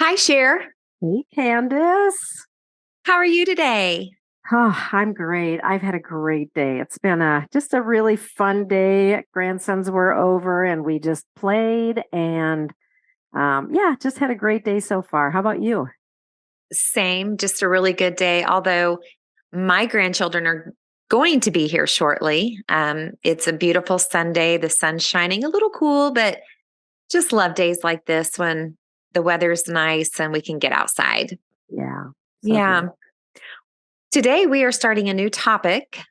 Hi, Cher. Hey, Candace. How are you today? Oh, I'm great. I've had a great day. It's been just a really fun day. Grandsons were over and we just played and yeah, just had a great day so far. How about you? Same, just a really good day. Although my grandchildren are going to be here shortly. It's a beautiful Sunday. The sun's shining a little cool, but just love days like this when the weather's nice and we can get outside. Yeah, so Yeah. good. Today we are starting a new topic.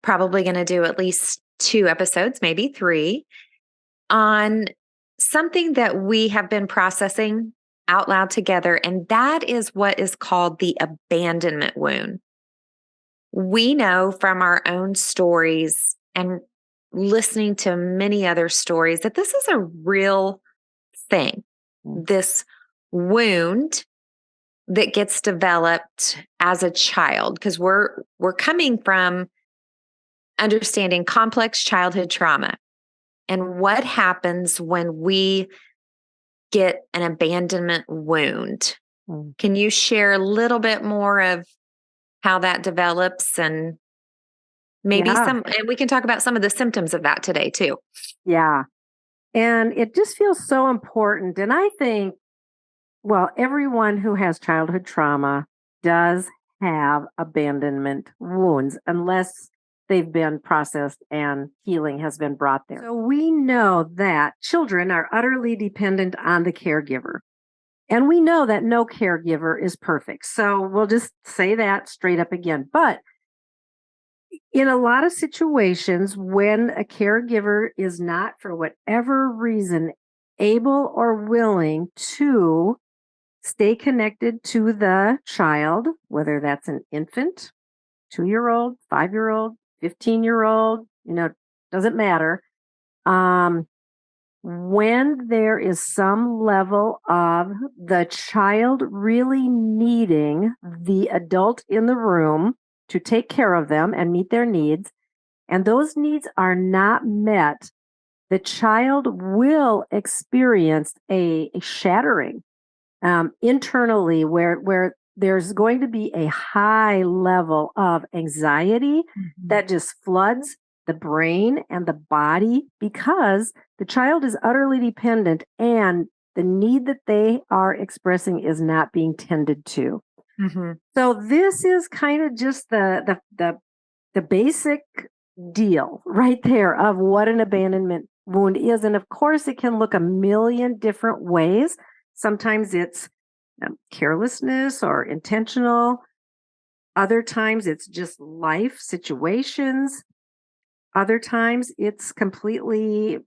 Probably going to do at least 2 episodes, maybe 3, on something that we have been processing out loud together, and that is what is called the abandonment wound. We know from our own stories and listening to many other stories that this is a real thing. Mm. This wound that gets developed as a child, because we're coming from understanding complex childhood trauma and what happens when we get an abandonment wound. Mm. Can you share a little bit more of how that develops and maybe Yeah, and we can talk about some of the symptoms of that today too. yeah. And it just feels so important. And I think, well, everyone who has childhood trauma does have abandonment wounds unless they've been processed and healing has been brought there. So we know that children are utterly dependent on the caregiver. And we know that no caregiver is perfect. So we'll just say that straight up again. But in a lot of situations, when a caregiver is not, for whatever reason, able or willing to stay connected to the child, whether that's an infant, 2-year old, 5-year old, 15-year old, doesn't matter. Um, when there is some level of the child really needing the adult in the room to take care of them and meet their needs, and those needs are not met, the child will experience a shattering internally where there's going to be a high level of anxiety Mhm. that just floods the brain and the body because the child is utterly dependent and the need that they are expressing is not being tended to. Mhm. So this is kind of just the basic deal right there of what an abandonment wound is. And of course, it can look a million different ways. Sometimes it's carelessness or intentional. Other times it's just life situations. Other times it's completely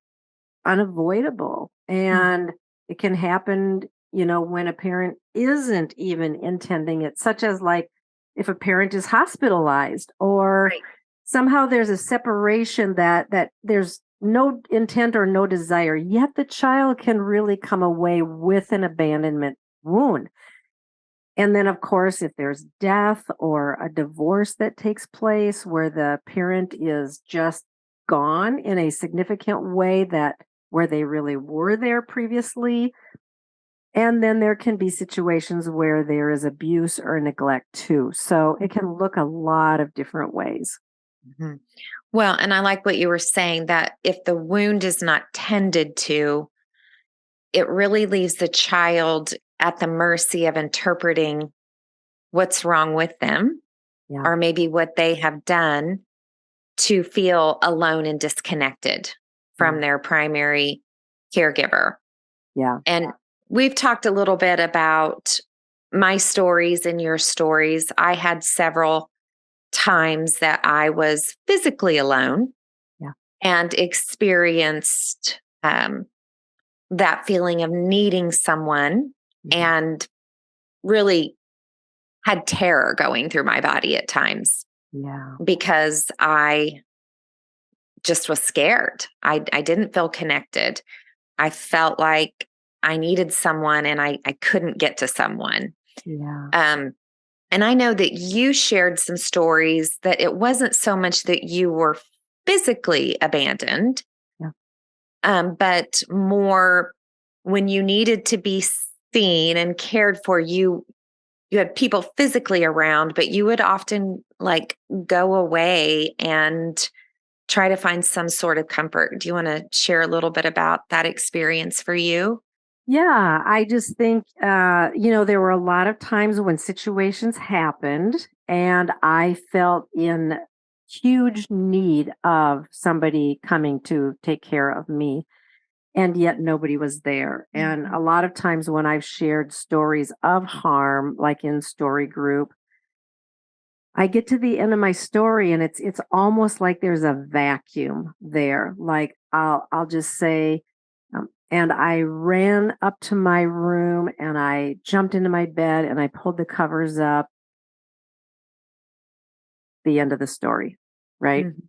unavoidable. Mm. And it can happen, when a parent isn't even intending it, such as like if a parent is hospitalized or Right. somehow there's a separation that there's no intent or no desire, yet the child can really come away with an abandonment wound. And then, of course, if there's death or a divorce that takes place where the parent is just gone in a significant way that where they really were there previously. And then there can be situations where there is abuse or neglect too. So it can look a lot of different ways. Mhm. Well, and I like what you were saying that if the wound is not tended to, it really leaves the child at the mercy of interpreting what's wrong with them Yeah. or maybe what they have done to feel alone and disconnected from Mm. their primary caregiver. Yeah. And we've talked a little bit about my stories and your stories. I had several times that I was physically alone Yeah. and experienced that feeling of needing someone Mhm. and really had terror going through my body at times Yeah. because I just was scared. I didn't feel connected. I felt like I needed someone and I couldn't get to someone. Yeah. Um, and I know that you shared some stories that it wasn't so much that you were physically abandoned, Yeah. but more when you needed to be seen and cared for, you had people physically around, but you would often like go away and try to find some sort of comfort. Do you want to share a little bit about that experience for you? Yeah, I just think, there were a lot of times when situations happened and I felt in huge need of somebody coming to take care of me, and yet nobody was there. And Mhm. a lot of times when I've shared stories of harm, like in story group, I get to the end of my story and it's almost like there's a vacuum there. Like I'll just say, and I ran up to my room and I jumped into my bed and I pulled the covers up. The end of the story, right? Mhm.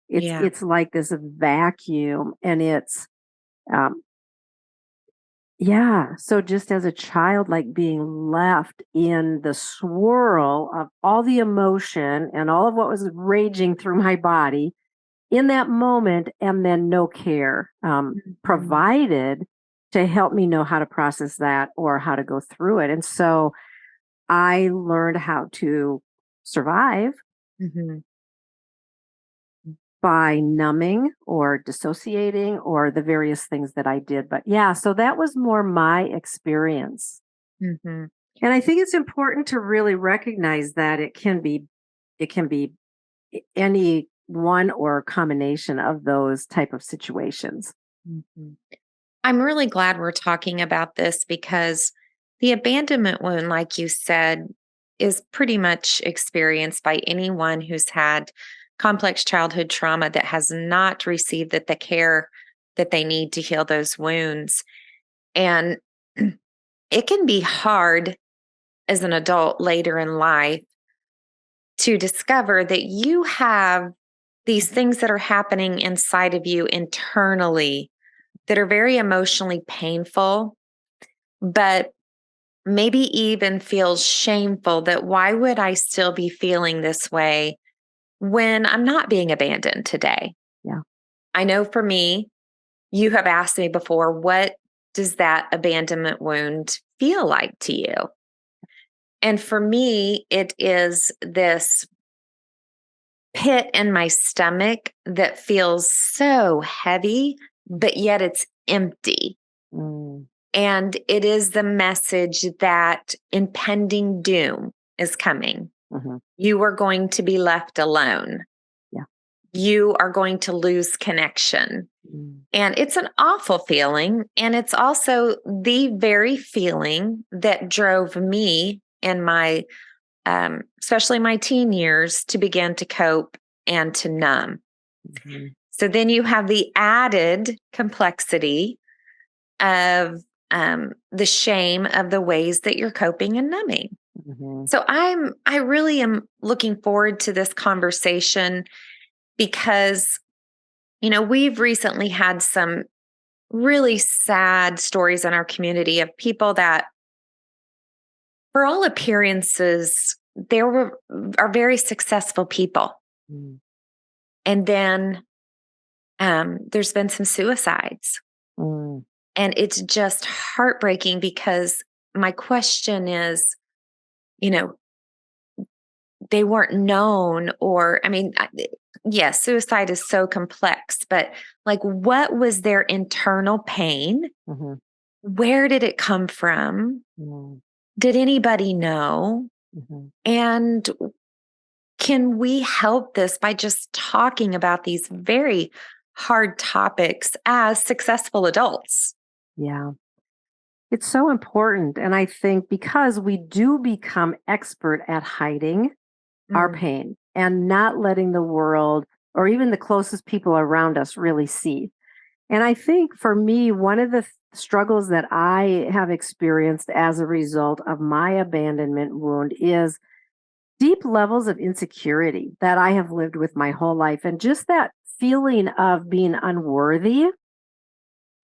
It's Yeah. it's like this vacuum, and it's um, yeah. So just as a child, like being left in the swirl of all the emotion and all of what was raging through my body in that moment, and then no care Mhm. provided to help me know how to process that or how to go through it. And so I learned how to survive Mhm. by numbing or dissociating or the various things that I did. But yeah, so that was more my experience. Mhm. And I think it's important to really recognize that it can be any one or a combination of those type of situations. Mhm. I'm really glad we're talking about this because the abandonment wound, like you said, is pretty much experienced by anyone who's had complex childhood trauma that has not received the care that they need to heal those wounds. And it can be hard as an adult later in life to discover that you have these things that are happening inside of you internally that are very emotionally painful, but maybe even feels shameful that why would I still be feeling this way when I'm not being abandoned today? Yeah. I know for me, you have asked me before, what does that abandonment wound feel like to you? And for me, it is this pit in my stomach that feels so heavy, but yet it's empty. Mm, And it is the message that impending doom is coming. mhm. You are going to be left alone. Yeah. You are going to lose connection. Mm, And it's an awful feeling. And it's also the very feeling that drove me in my, especially my teen years, to begin to cope and to numb. mhm, So then you have the added complexity of the shame of the ways that you're coping and numbing. mhm, So I really am looking forward to this conversation because we've recently had some really sad stories in our community of people that for all appearances are very successful people, mm, and then there's been some suicides, mm, and it's just heartbreaking because my question is, you know they weren't known, or I mean, yes, suicide is so complex, but like, what was their internal pain? mhm, Where did it come from? mm, Did anybody know? mhm. And can we help this by just talking about these very hard topics as successful adults? Yeah. It's so important. And I think because we do become expert at hiding our Mm, pain and not letting the world or even the closest people around us really see. And I think for me, one of the struggles that I have experienced as a result of my abandonment wound is deep levels of insecurity that I have lived with my whole life. And just that feeling of being unworthy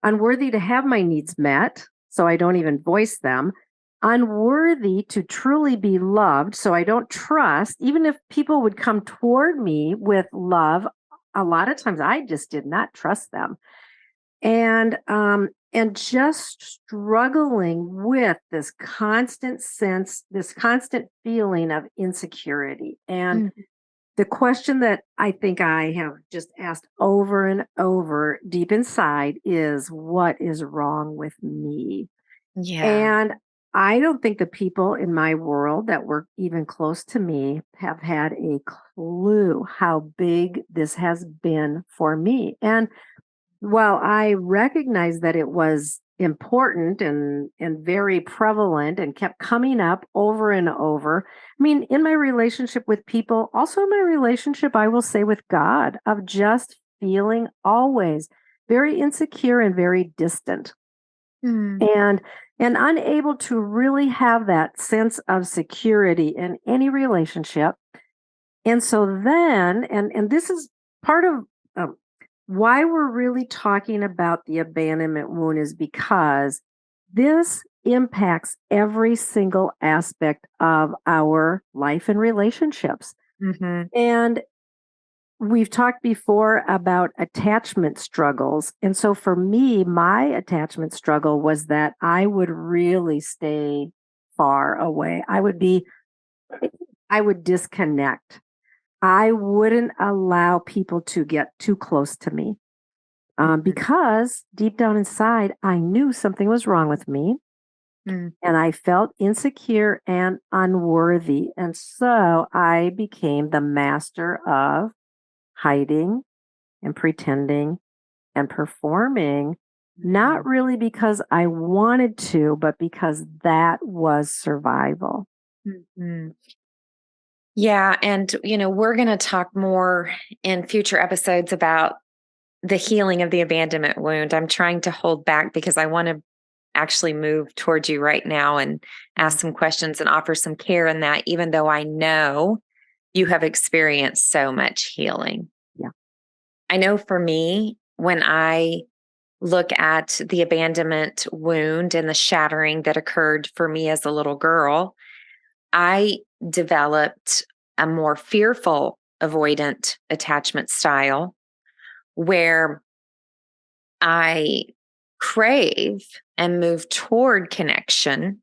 to have my needs met, so I don't even voice them, unworthy to truly be loved, so I don't trust, even if people would come toward me with love. A lot of times I just did not trust them. And just struggling with this constant feeling of insecurity. And Mm. the question that I think I have just asked over and over deep inside is, what is wrong with me? Yeah. And I don't think the people in my world that were even close to me have had a clue how big this has been for me. And while I recognized that it was important and very prevalent and kept coming up over and over, I mean, in my relationship with people, also in my relationship, I will say, with God, of just feeling always very insecure and very distant, Mm. and unable to really have that sense of security in any relationship. And so then, and this is part of um, why we're really talking about the abandonment wound, is because this impacts every single aspect of our life and relationships. Mhm. And we've talked before about attachment struggles. And so for me, my attachment struggle was that I would really stay far away. I would disconnect. I wouldn't allow people to get too close to me, Mhm. because deep down inside, I knew something was wrong with me, Mm. and I felt insecure and unworthy. And so I became the master of hiding and pretending and performing, not Mhm. really because I wanted to, but because that was survival. Mhm. Yeah, and we're going to talk more in future episodes about the healing of the abandonment wound. I'm trying to hold back because I want to actually move towards you right now and Mm. ask some questions and offer some care in that, even though I know you have experienced so much healing. Yeah. I know for me, when I look at the abandonment wound and the shattering that occurred for me as a little girl, I developed a more fearful, avoidant attachment style where I crave and move toward connection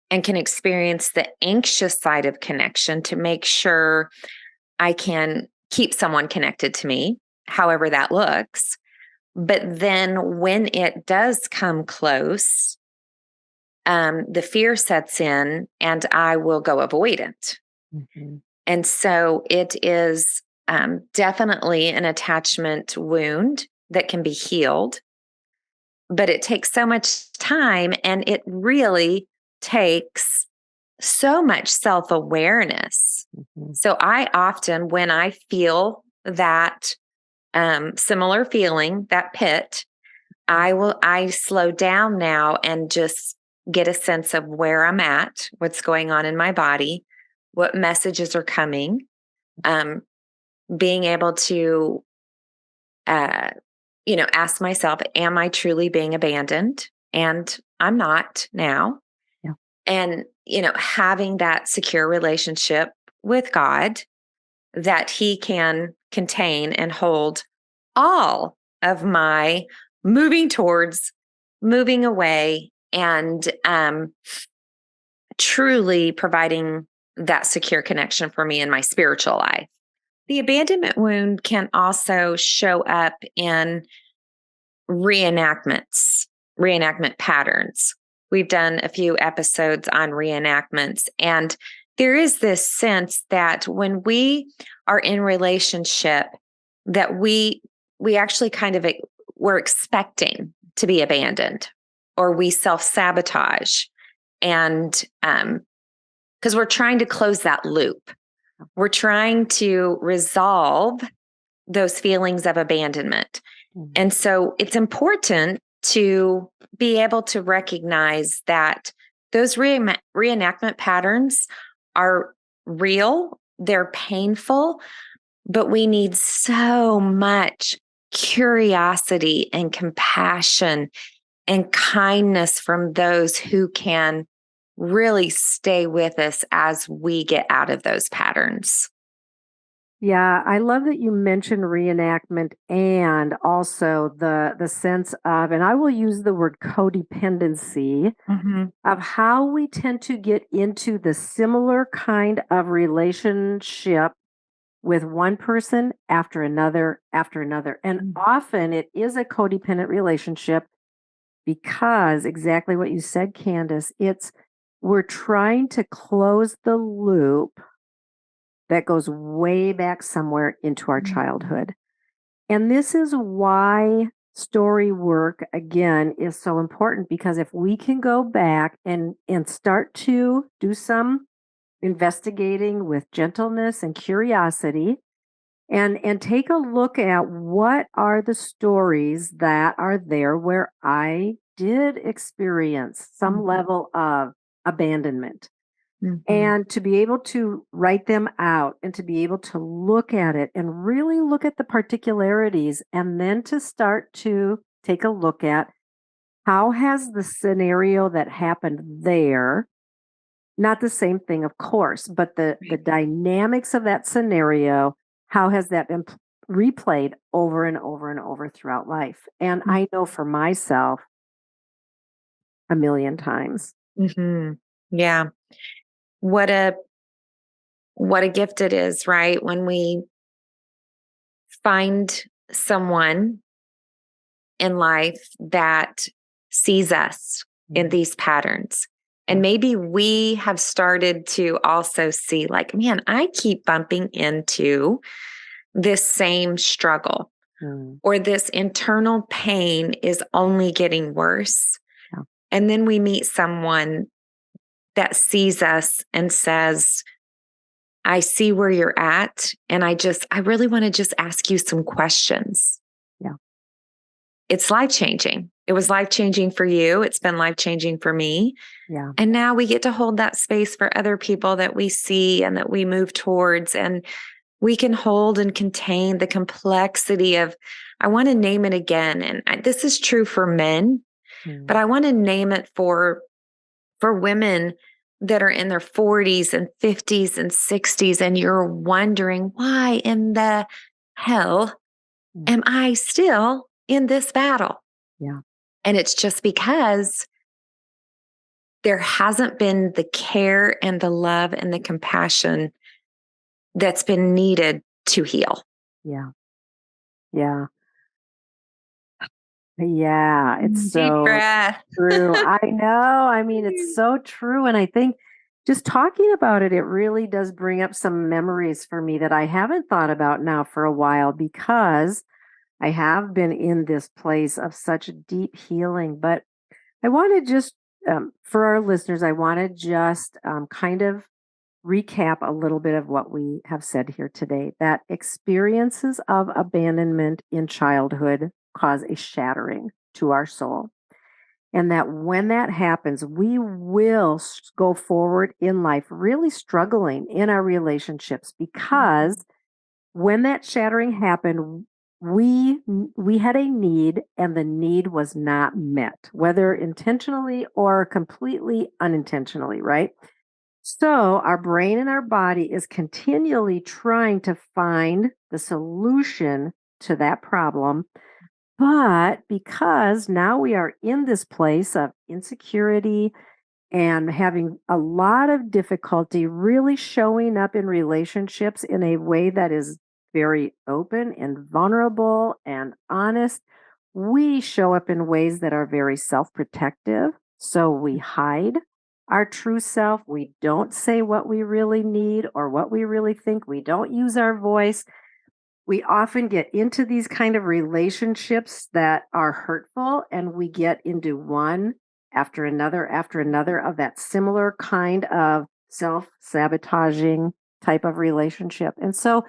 and can experience the anxious side of connection to make sure I can keep someone connected to me, however that looks. But then when it does come close, the fear sets in and I will go avoidant. Mhm. And so it is definitely an attachment wound that can be healed, but it takes so much time and it really takes so much self awareness. Mhm. So I often, when I feel that similar feeling, that pit, I slow down now and just get a sense of where I'm at, what's going on in my body, what messages are coming, um, being able to, uh, ask myself, am I truly being abandoned? And I'm not now. Yeah. And, having that secure relationship with God that He can contain and hold all of my moving towards, moving away, and truly providing that secure connection for me in my spiritual life. The abandonment wound can also show up in reenactments, reenactment patterns. We've done a few episodes on reenactments, and there is this sense that when we are in relationship, that we actually kind of we're expecting to be abandoned, or we self sabotage, and because we're trying to close that loop, we're trying to resolve those feelings of abandonment. Mhm. And so it's important to be able to recognize that those reenactment patterns are real, they're painful, but we need so much curiosity and compassion and kindness from those who can really stay with us as we get out of those patterns. Yeah, I love that you mentioned reenactment and also the sense of, and I will use the word codependency Hmm. of how we tend to get into the similar kind of relationship with one person after another after another. And often it is a codependent relationship because exactly what you said, Candace, it's we're trying to close the loop that goes way back somewhere into our Mhm. childhood. And this is why story work again is so important because if we can go back and start to do some investigating with gentleness and curiosity and take a look at what are the stories that are there where I did experience some Mhm. level of abandonment Mhm. and to be able to write them out and to be able to look at it and really look at the particularities and then to start to take a look at how has the scenario that happened there, not the same thing of course, but the Right. dynamics of that scenario, how has that been replayed over and over and over throughout life. And I know for myself a million times. Mhm. Yeah. What a what a gift it is, right? When we find someone in life that sees us in Mm, these patterns. yeah. And maybe we have started to also see, like, man, I keep bumping into this same struggle, Mm, or this internal pain is only getting worse. yeah. And then we meet someone that sees us and says, I see where you're at. And I really want to just ask you some questions. Yeah. It's life changing. It was life changing for you. It's been life changing for me. Yeah. And now we get to hold that space for other people that we see and that we move towards. And we can hold and contain the complexity of, I want to name it again. And this is true for men, but Mm, I want to name it for women that are in their 40s and 50s and 60s. And you're wondering, why in the hell mm, am I still in this battle? yeah. And it's just because there hasn't been the care and the love and the compassion that's been needed to heal. Yeah. Yeah. Yeah. It's Deep so breath. true. I know. I mean, it's so true. And I think just talking about it, it really does bring up some memories for me that I haven't thought about now for a while because I have been in this place of such deep healing. But I want to just, for our listeners, I want to just kind of recap a little bit of what we have said here today that experiences of abandonment in childhood cause a shattering to our soul. And that when that happens, we will go forward in life really struggling in our relationships because when that shattering happened, we had a need and the need was not met, whether intentionally or completely unintentionally, right? So our brain and our body is continually trying to find the solution to that problem. But because now we are in this place of insecurity and having a lot of difficulty really showing up in relationships in a way that is very open and vulnerable and honest, we show up in ways that are very self protective. So we hide our true self. We don't say what we really need or what we really think. We don't use our voice. We often get into these kind of relationships that are hurtful and we get into one after another of that similar kind of self-sabotaging type of relationship. And so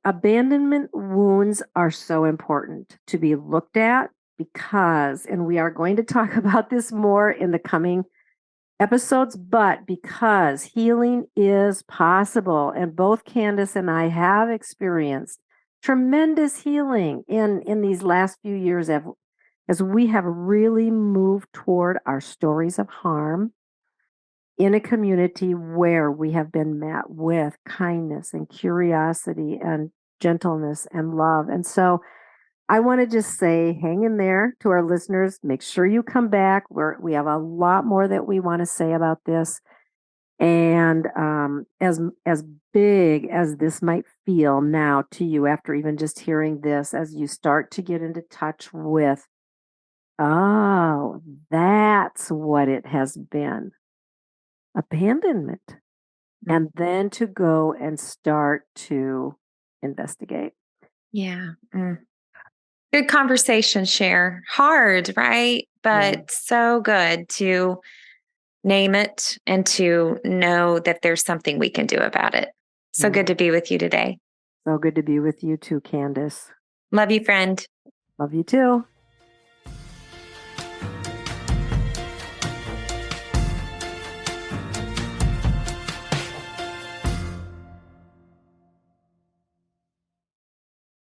abandonment wounds are so important to be looked at because, and we are going to talk about this more in the coming episodes, but because healing is possible, and both Candace and I have experienced tremendous healing in these last few years as we have really moved toward our stories of harm. in a community where we have been met with kindness and curiosity and gentleness and love. And so I want to just say, hang in there to our listeners. Make sure you come back. We have a lot more that we want to say about this. And as big as this might feel now to you after even just hearing this, as you start to get into touch with, oh, that's what it has been, abandonment. And then to go and start to investigate. Yeah. Good conversation, Sher. Hard, right? Yeah. But so good to name it and to know that there's something we can do about it. So Yeah. good to be with you today. So good to be with you too, Candace. Love you, friend. Love you too.